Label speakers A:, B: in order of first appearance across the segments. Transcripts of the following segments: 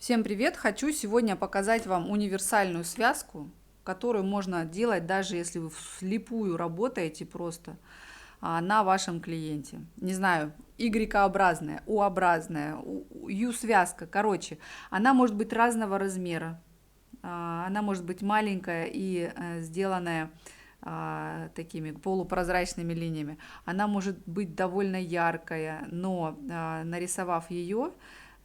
A: Всем привет! Хочу сегодня показать вам универсальную связку, которую можно делать даже если вы вслепую работаете просто на вашем клиенте. Не знаю, Y-образная, U-образная, U-связка. Короче, она может быть разного размера. Она может быть маленькая и сделанная такими полупрозрачными линиями. Она может быть довольно яркая, но нарисовав ее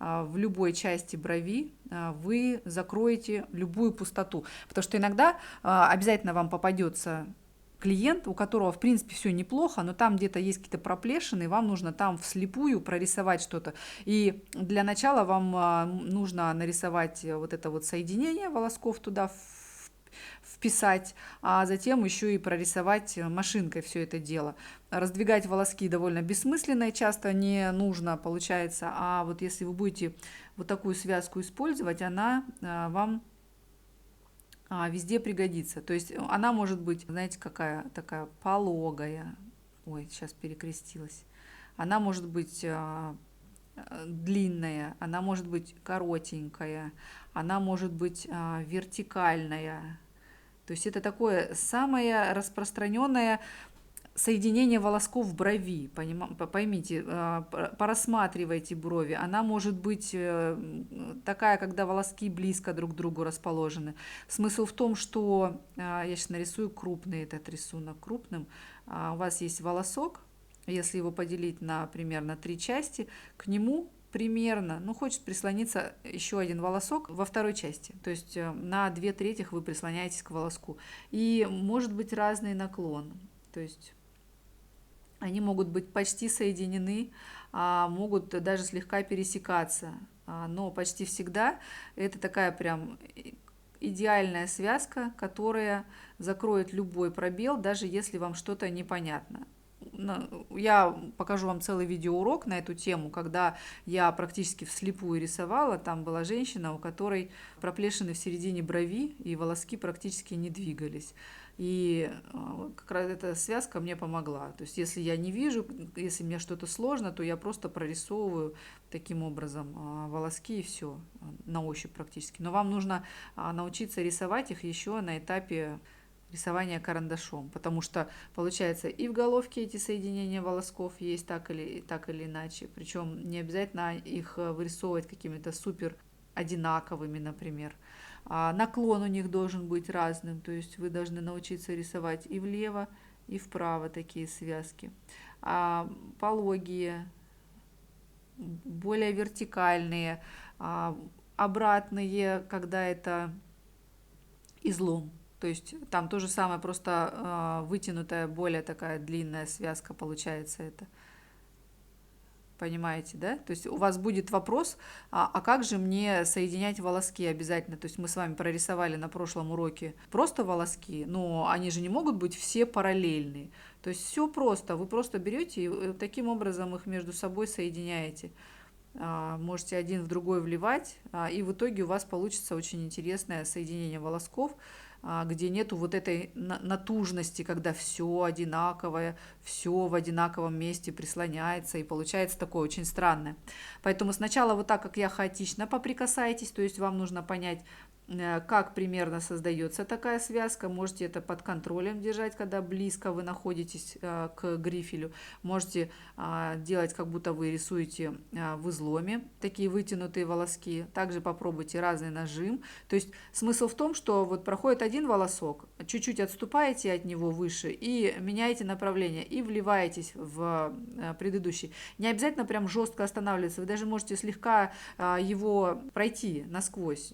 A: в любой части брови, вы закроете любую пустоту. Потому что иногда обязательно вам попадется клиент, у которого, в принципе, все неплохо, но там где-то есть какие-то проплешины, и вам нужно там вслепую прорисовать что-то. И для начала вам нужно нарисовать вот это вот соединение волосков туда, вписать, а затем еще и прорисовать машинкой все это дело. Раздвигать волоски довольно бессмысленно и часто не нужно, получается, а вот если вы будете вот такую связку использовать, она вам везде пригодится. То есть она может быть, знаете, какая такая пологая. Ой, сейчас перекрестилась. Она может быть длинная, она может быть коротенькая, она может быть вертикальная. То есть это такое самое распространенное соединение волосков в брови. Поймите, порассматривайте брови. Она может быть такая, когда волоски близко друг к другу расположены. Смысл в том, что я сейчас нарисую крупный этот рисунок крупным. У вас есть волосок, если его поделить, например, на 3 части, к нему примерно, ну, хочет прислониться еще один волосок во второй части. То есть на 2/3 вы прислоняетесь к волоску. И может быть разный наклон. То есть они могут быть почти соединены, могут даже слегка пересекаться. Но почти всегда это такая прям идеальная связка, которая закроет любой пробел, даже если вам что-то непонятно. Я покажу вам целый видеоурок на эту тему, когда я практически вслепую рисовала. Там была женщина, у которой проплешины в середине брови, и волоски практически не двигались. И как раз эта связка мне помогла. То есть если я не вижу, если мне что-то сложно, то я просто прорисовываю таким образом волоски и все, на ощупь практически. Но вам нужно научиться рисовать их еще на этапе рисования карандашом, потому что получается и в головке эти соединения волосков есть так или иначе, причем не обязательно их вырисовывать какими-то супер одинаковыми, например. Наклон у них должен быть разным, то есть вы должны научиться рисовать и влево, и вправо такие связки. Пологие, более вертикальные, обратные, когда это излом. То есть там то же самое, просто вытянутая, более такая длинная связка получается это. Понимаете, да? То есть у вас будет вопрос, а как же мне соединять волоски обязательно? То есть мы с вами прорисовали на прошлом уроке просто волоски, но они же не могут быть все параллельные. То есть все просто, вы просто берете и таким образом их между собой соединяете. Можете один в другой вливать, и в итоге у вас получится очень интересное соединение волосков, где нету вот этой натужности, когда все одинаковое, все в одинаковом месте прислоняется, и получается такое очень странное. Поэтому сначала вот так, как я, хаотично поприкасайтесь, то есть вам нужно понять, как примерно создается такая связка. Можете это под контролем держать, когда близко вы находитесь к грифелю. Можете делать, как будто вы рисуете в изломе такие вытянутые волоски. Также попробуйте разный нажим. То есть смысл в том, что вот проходит один волосок, чуть-чуть отступаете от него выше и меняете направление, и вливаетесь в предыдущий. Не обязательно прям жестко останавливаться, вы даже можете слегка его пройти насквозь.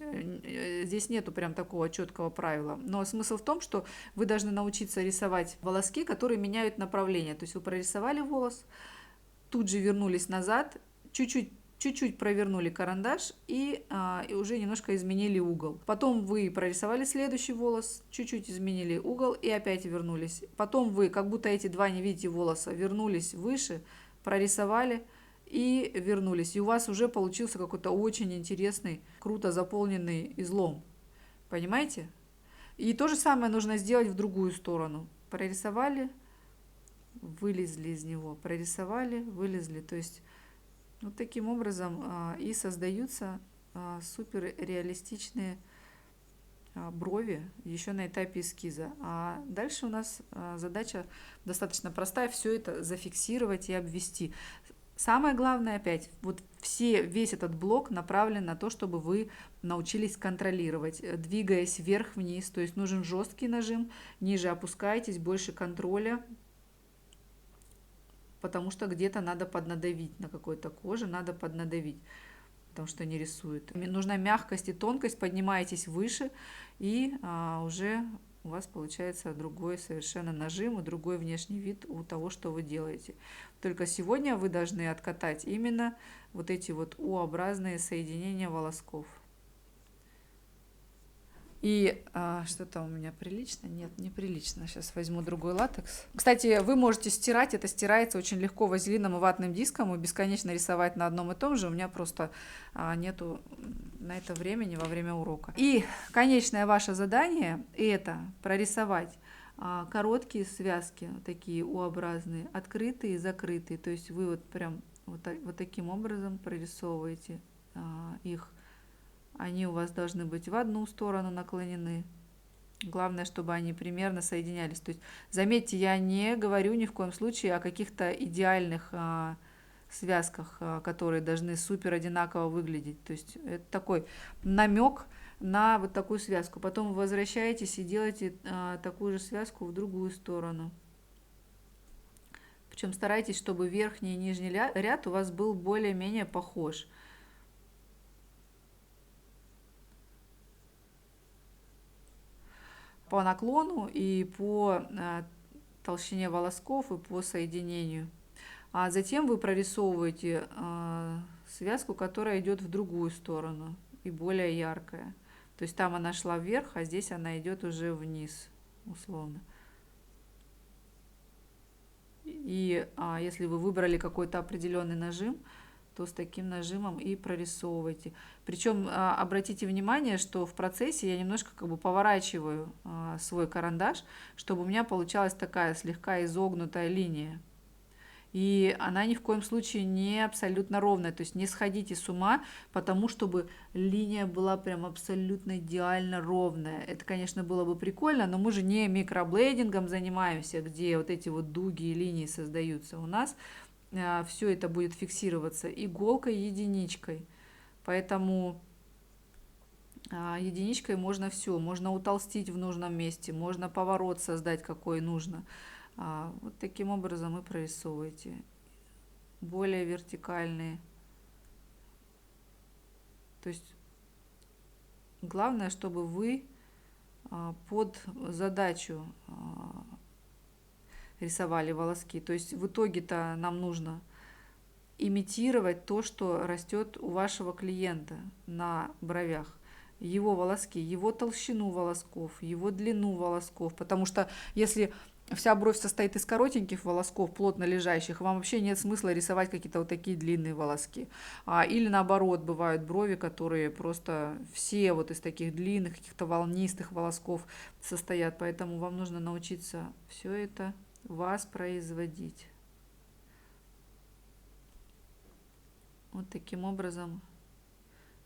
A: Здесь нету прям такого четкого правила. Но смысл в том, что вы должны научиться рисовать волоски, которые меняют направление. То есть вы прорисовали волос, тут же вернулись назад, чуть-чуть провернули карандаш и уже немножко изменили угол. Потом вы прорисовали следующий волос, чуть-чуть изменили угол и опять вернулись. Потом вы, как будто эти два не видите волоса, вернулись выше, прорисовали и вернулись. И у вас уже получился какой-то очень интересный, круто заполненный излом. Понимаете? И то же самое нужно сделать в другую сторону. Прорисовали, вылезли из него, прорисовали, вылезли. То есть вот таким образом и создаются супер реалистичные брови еще на этапе эскиза. А дальше у нас задача достаточно простая, все это зафиксировать и обвести. Самое главное опять, вот весь этот блок направлен на то, чтобы вы научились контролировать, двигаясь вверх-вниз, то есть нужен жесткий нажим, ниже опускайтесь, больше контроля, потому что где-то надо поднадавить на какой-то коже, надо поднадавить, потому что не рисует. Нужна мягкость и тонкость, поднимаетесь выше, и уже у вас получается другой совершенно нажим и другой внешний вид у того, что вы делаете. Только сегодня вы должны откатать именно вот эти вот U-образные соединения волосков. И что-то у меня прилично? Нет, неприлично. Сейчас возьму другой латекс. Кстати, вы можете стирать. Это стирается очень легко вазелином и ватным диском. И бесконечно рисовать на одном и том же. У меня просто нету на это времени во время урока. И конечное ваше задание – это прорисовать короткие связки, такие U-образные, открытые и закрытые. То есть вы вот прям вот таким образом прорисовываете их. Они у вас должны быть в одну сторону наклонены. Главное, чтобы они примерно соединялись. То есть, заметьте, я не говорю ни в коем случае о каких-то идеальных связках, которые должны супер одинаково выглядеть. То есть, это такой намек на вот такую связку. Потом вы возвращаетесь и делаете такую же связку в другую сторону. Причем старайтесь, чтобы верхний и нижний ряд у вас был более-менее похож. По наклону и по толщине волосков и по соединению. А затем вы прорисовываете связку, которая идет в другую сторону и более яркая. То есть там она шла вверх, а здесь она идет уже вниз, условно. И если вы выбрали какой-то определенный нажим, то с таким нажимом и прорисовывайте. Причем обратите внимание, что в процессе я немножко как бы поворачиваю свой карандаш, чтобы у меня получалась такая слегка изогнутая линия. И она ни в коем случае не абсолютно ровная. То есть не сходите с ума, потому чтобы линия была прям абсолютно идеально ровная. Это, конечно, было бы прикольно, но мы же не микроблейдингом занимаемся, где вот эти вот дуги и линии создаются. У нас все это будет фиксироваться иголкой, единичкой. Поэтому единичкой можно все. Можно утолстить в нужном месте, можно поворот создать, какой нужно. Вот таким образом и прорисовывайте. Более вертикальные. То есть главное, чтобы вы под задачу рисовали волоски. То есть в итоге-то нам нужно имитировать то, что растет у вашего клиента на бровях. Его волоски, его толщину волосков, его длину волосков. Потому что если вся бровь состоит из коротеньких волосков, плотно лежащих, вам вообще нет смысла рисовать какие-то вот такие длинные волоски. Или наоборот, бывают брови, которые просто все вот из таких длинных, каких-то волнистых волосков состоят. Поэтому вам нужно научиться все это воспроизводить. Вот таким образом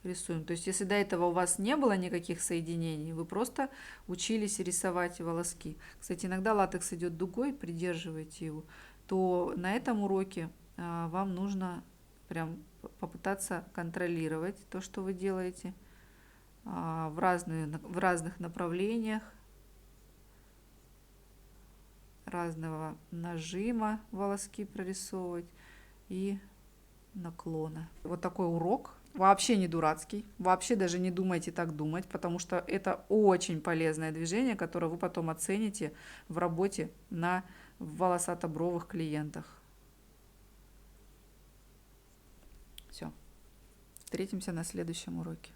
A: рисуем. То есть, если до этого у вас не было никаких соединений, вы просто учились рисовать волоски. Кстати, иногда латекс идет дугой, придерживаете его, то на этом уроке вам нужно прям попытаться контролировать то, что вы делаете в разных направлениях, разного нажима волоски прорисовывать и наклона. Вот такой урок. Вообще не дурацкий. Вообще даже не думайте так думать, потому что это очень полезное движение, которое вы потом оцените в работе на волосатобровых клиентах. Все. Встретимся на следующем уроке.